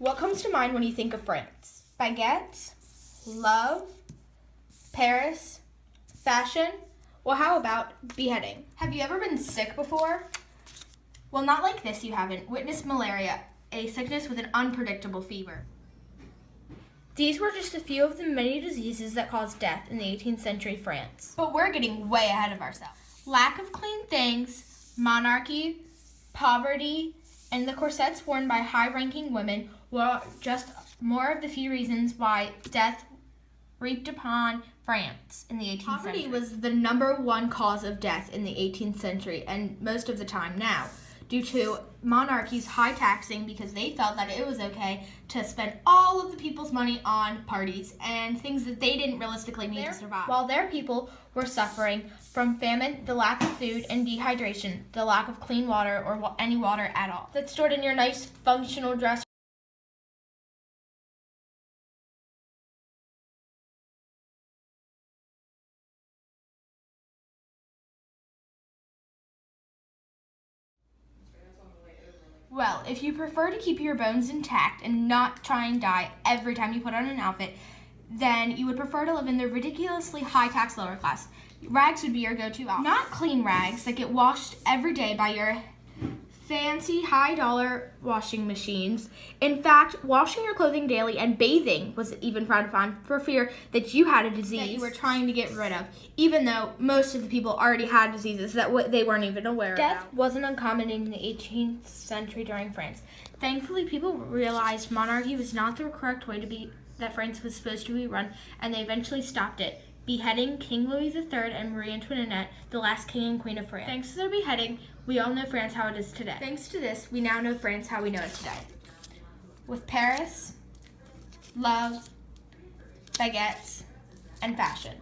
What comes to mind when you think of France? Baguettes, love, Paris, fashion? Well, how about beheading? Have you ever been sick before? Well, not like this you haven't. Witness malaria, a sickness with an unpredictable fever. These were just a few of the many diseases that caused death in the 18th century France. But we're getting way ahead of ourselves. Lack of clean things, monarchy, poverty, and the corsets worn by high-ranking women were just more of the few reasons why death reaped upon France in the 18th century. Poverty was the number one cause of death in the 18th century, and most of the time now, due to monarchies high taxing because they felt that it was okay to spend all of the people's money on parties and things that they didn't realistically need to survive. While their people were suffering from famine, the lack of food, and dehydration, the lack of clean water or any water at all. That's stored in your nice functional dresser. Well, if you prefer to keep your bones intact and not try and die every time you put on an outfit, then you would prefer to live in the ridiculously high-tax lower class. Rags would be your go-to outfit. Not clean rags that get washed every day by your fancy high-dollar washing machines. In fact, washing your clothing daily and bathing was even frowned upon for fear that you had a disease that you were trying to get rid of, even though most of the people already had diseases that they weren't even aware of. Death wasn't uncommon in the 18th century during France. Thankfully, people realized monarchy was not the correct way to be that France was supposed to be run, and they eventually stopped it, beheading King Louis III and Marie Antoinette, the last king and queen of France. Thanks to their beheading, we all know France how it is today. Thanks to this, we now know France how we know it today. With Paris, love, baguettes, and fashion.